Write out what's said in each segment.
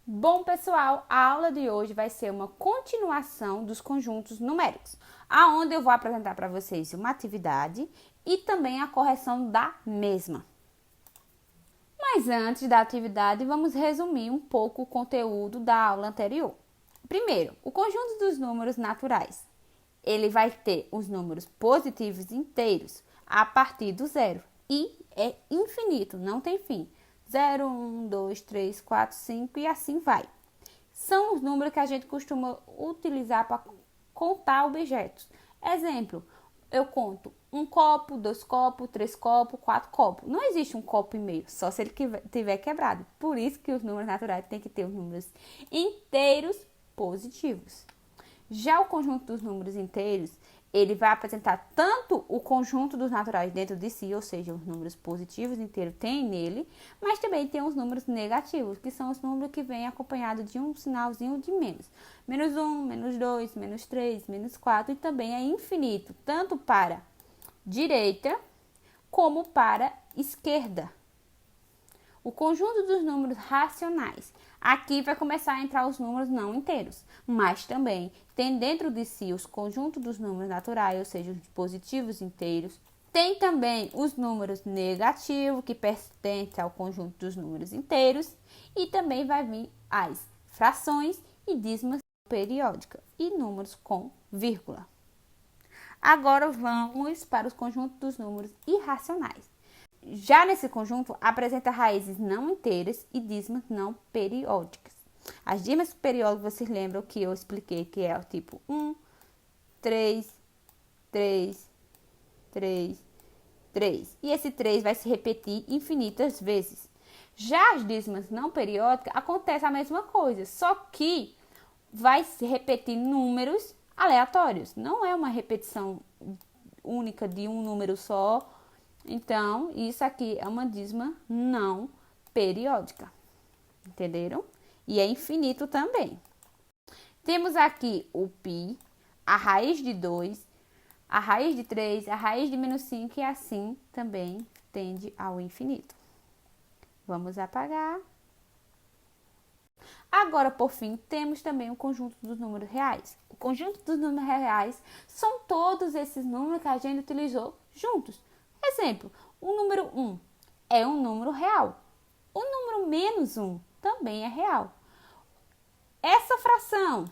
Bom, pessoal, a aula de hoje vai ser uma continuação dos conjuntos numéricos, aonde eu vou apresentar para vocês uma atividade e também a correção da mesma. Mas antes da atividade, vamos resumir um pouco o conteúdo da aula anterior. Primeiro, o conjunto dos números naturais. Ele vai ter os números positivos inteiros a partir do zero e é infinito, não tem fim. 0, 1, 2, 3, 4, 5 e assim vai. São os números que a gente costuma utilizar para contar objetos. Exemplo, eu conto um copo, 2 copos, 3 copos, 4 copos. Não existe um copo e meio, só se ele tiver quebrado. Por isso que os números naturais têm que ter os números inteiros positivos. Já o conjunto dos números inteiros, ele vai apresentar tanto o conjunto dos naturais dentro de si, ou seja, os números positivos inteiros tem nele, mas também tem os números negativos, que são os números que vêm acompanhados de um sinalzinho de menos. Menos 1, menos 2, menos 3, menos 4, e também é infinito, tanto para direita como para esquerda. O conjunto dos números racionais. Aqui vai começar a entrar os números não inteiros, mas também tem dentro de si os conjuntos dos números naturais, ou seja, os positivos inteiros. Tem também os números negativos, que pertencem ao conjunto dos números inteiros. E também vai vir as frações e dízimas periódicas e números com vírgula. Agora vamos para os conjuntos dos números irracionais. Já nesse conjunto, apresenta raízes não inteiras e dízimas não periódicas. As dízimas periódicas, vocês lembram que eu expliquei que é o tipo 1, 3, 3, 3, 3. E esse 3 vai se repetir infinitas vezes. Já as dízimas não periódicas, acontece a mesma coisa, só que vai se repetir números aleatórios. Não é uma repetição única de um número só. Então, isso aqui é uma dízima não periódica. Entenderam? E é infinito também. Temos aqui o π, a raiz de 2, a raiz de 3, a raiz de menos 5 e assim também tende ao infinito. Vamos apagar. Agora, por fim, temos também o conjunto dos números reais. O conjunto dos números reais são todos esses números que a gente utilizou juntos. Exemplo, o número 1 é um número real. O número menos 1 também é real. Essa fração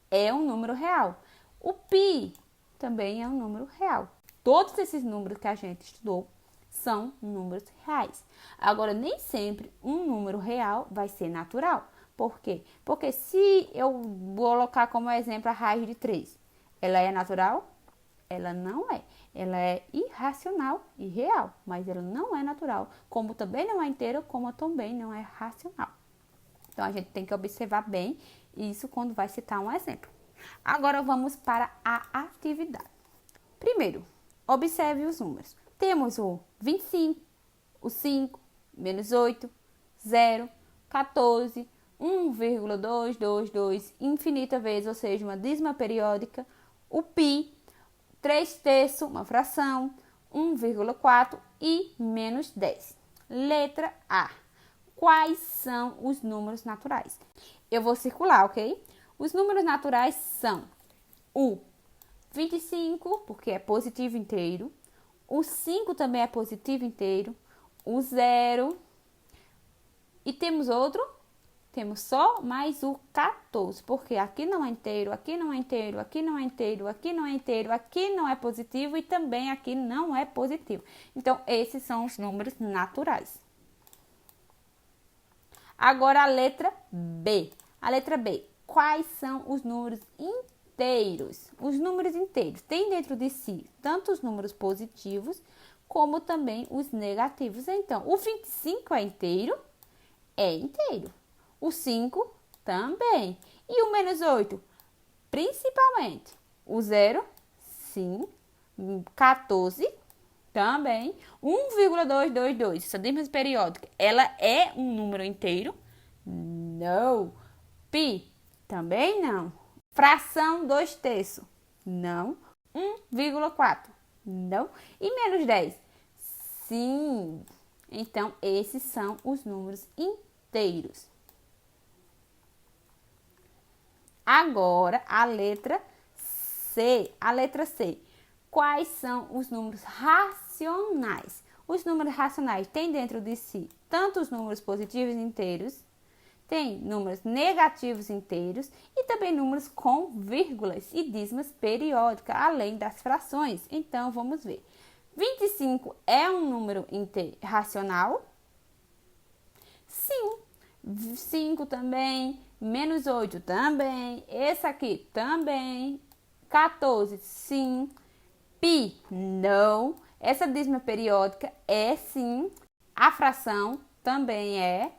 é um número real. O π também é um número real. Todos esses números que a gente estudou são números reais. Agora, nem sempre um número real vai ser natural. Por quê? Porque se eu colocar como exemplo a raiz de 3, ela é natural? Ela não é. Ela é irracional e real, mas ela não é natural. Como também não é inteira, como também não é racional. Então, a gente tem que observar bem isso quando vai citar um exemplo. Agora, vamos para a atividade. Primeiro, observe os números. Temos o 25, o 5, menos 8, 0, 14, 1,222, infinita vezes, ou seja, uma dízima periódica, o π, 3 terços, uma fração, 1,4 e menos 10. Letra A. Quais são os números naturais? Eu vou circular, ok? Os números naturais são o 25, porque é positivo inteiro, o 5 também é positivo inteiro, o 0, e temos outro? Temos só mais o 14, porque aqui não é inteiro, aqui não é inteiro, aqui não é inteiro, aqui não é inteiro, aqui não é positivo e também aqui não é positivo. Então, esses são os números naturais. Agora, a letra B. A letra B. Quais são os números inteiros? Os números inteiros têm dentro de si tanto os números positivos como também os negativos. Então, o 25 é inteiro? É inteiro. O 5 também. E o menos 8? Principalmente. O 0, sim. 14 também. 1,222. Essa dízima periódica, ela é um número inteiro? Não. Π? Também não. Fração 2 terços? Não. 1,4? Não. E menos 10? Sim. Então, esses são os números inteiros. Agora, a letra C. A letra C. Quais são os números racionais? Os números racionais têm dentro de si tanto os números positivos inteiros, tem números negativos inteiros e também números com vírgulas e dízimas periódicas, além das frações. Então, vamos ver. 25 é um número racional? Sim. 5 também. Menos 8 também. Esse aqui também. 14, sim. Pi, não. Essa dízima periódica é sim. A fração também é.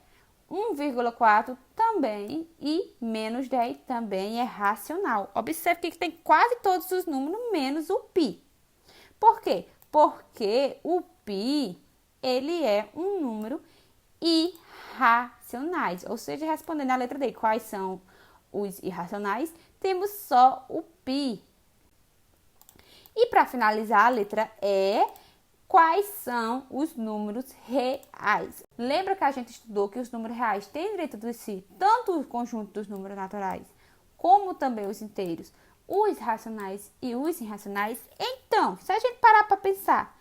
1,4 também e menos 10 também é racional. Observe que tem quase todos os números menos o pi. Por quê? Porque o pi, ele é um número irracionais. Ou seja, respondendo a letra D, quais são os irracionais? Temos só o pi. E para finalizar, a letra E, quais são os números reais? Lembra que a gente estudou que os números reais têm dentro de si tanto o conjunto dos números naturais, como também os inteiros, os racionais e os irracionais? Então, se a gente parar para pensar,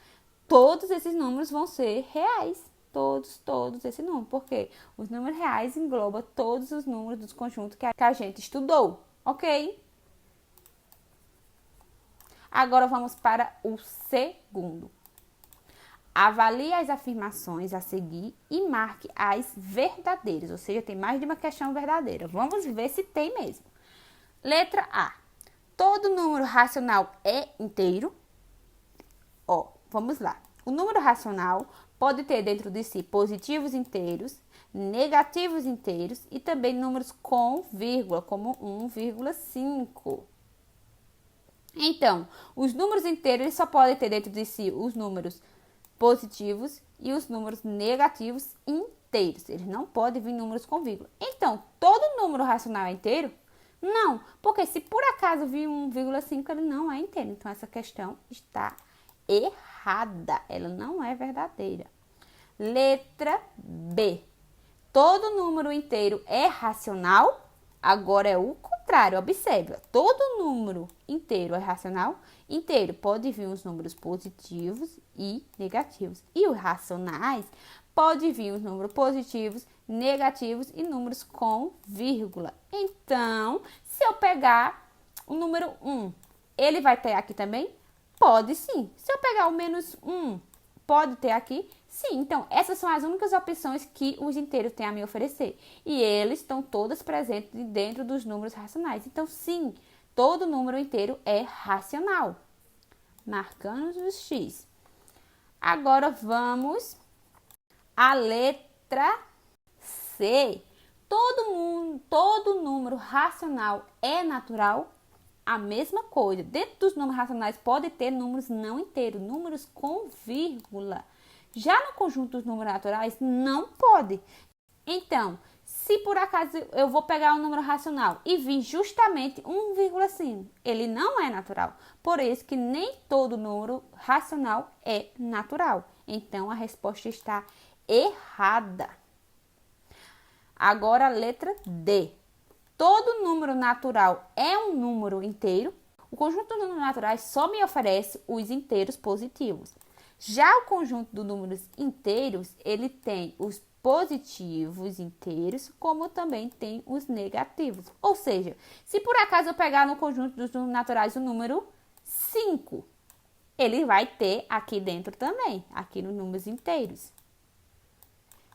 todos esses números vão ser reais. Todos esses números. Porque os números reais englobam todos os números dos conjuntos que a gente estudou. Ok? Agora vamos para o segundo. Avalie as afirmações a seguir e marque as verdadeiras. Ou seja, tem mais de uma questão verdadeira. Vamos ver se tem mesmo. Letra A. Todo número racional é inteiro? Vamos lá. O número racional pode ter dentro de si positivos inteiros, negativos inteiros e também números com vírgula, como 1,5. Então, os números inteiros eles só podem ter dentro de si os números positivos e os números negativos inteiros. Eles não podem vir números com vírgula. Então, todo número racional é inteiro? Não, porque se por acaso vir 1,5, ele não é inteiro. Então, essa questão está errada. Ela não é verdadeira. Letra B. Todo número inteiro é racional? Agora é o contrário, observe. Todo número inteiro é racional? Inteiro pode vir os números positivos e negativos. E os racionais pode vir os números positivos, negativos e números com vírgula. Então, se eu pegar o número 1, ele vai ter aqui também? Pode sim. Se eu pegar o menos 1, pode ter aqui? Sim. Então, essas são as únicas opções que os inteiros têm a me oferecer. E eles estão todas presentes dentro dos números racionais. Então, sim, todo número inteiro é racional. Marcando os X. Agora, vamos à letra C. Todo número racional é natural? A mesma coisa. Dentro dos números racionais pode ter números não inteiros, números com vírgula. Já no conjunto dos números naturais, não pode. Então, se por acaso eu vou pegar um número racional e vir justamente 1,5, ele não é natural. Por isso que nem todo número racional é natural. Então, a resposta está errada. Agora, a letra D. Todo número natural é um número inteiro? O conjunto de números naturais só me oferece os inteiros positivos. Já o conjunto de números inteiros, ele tem os positivos inteiros, como também tem os negativos. Ou seja, se por acaso eu pegar no conjunto dos números naturais o número 5, ele vai ter aqui dentro também, aqui nos números inteiros.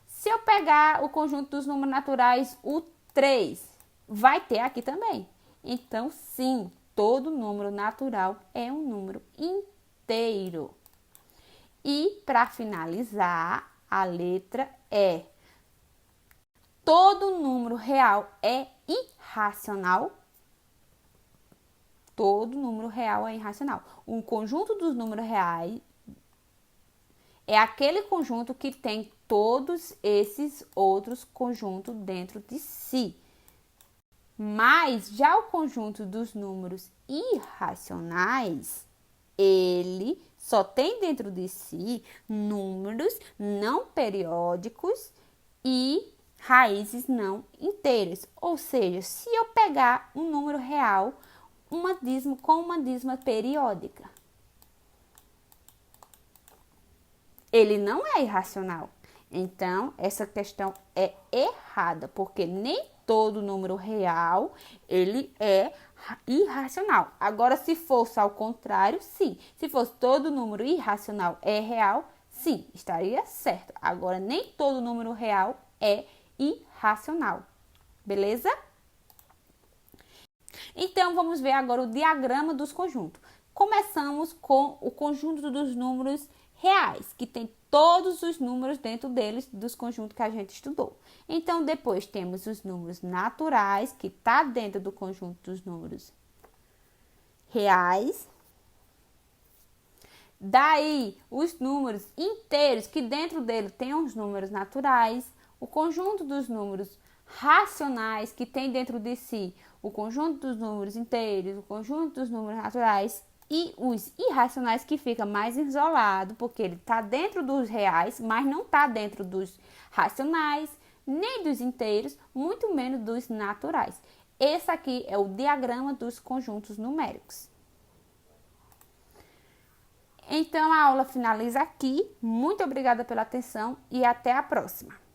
Se eu pegar o conjunto dos números naturais o 3, vai ter aqui também. Então, sim, todo número natural é um número inteiro. E, para finalizar, a letra E. Todo número real é irracional? Todo número real é irracional. Um conjunto dos números reais é aquele conjunto que tem todos esses outros conjuntos dentro de si. Mas já o conjunto dos números irracionais, ele só tem dentro de si números não periódicos e raízes não inteiras. Ou seja, se eu pegar um número real, com uma dízima periódica, ele não é irracional. Então, essa questão é errada, porque nem todo número real, ele é irracional. Agora, se fosse ao contrário, sim. Se fosse todo número irracional é real, sim, estaria certo. Agora, nem todo número real é irracional. Beleza? Então, vamos ver agora o diagrama dos conjuntos. Começamos com o conjunto dos números reais, que tem todos os números dentro deles, dos conjuntos que a gente estudou. Então, depois temos os números naturais, que está dentro do conjunto dos números reais. Daí, os números inteiros, que dentro dele tem os números naturais. O conjunto dos números racionais, que tem dentro de si o conjunto dos números inteiros, o conjunto dos números naturais. E os irracionais, que fica mais isolado, porque ele está dentro dos reais, mas não está dentro dos racionais, nem dos inteiros, muito menos dos naturais. Esse aqui é o diagrama dos conjuntos numéricos. Então, a aula finaliza aqui. Muito obrigada pela atenção e até a próxima.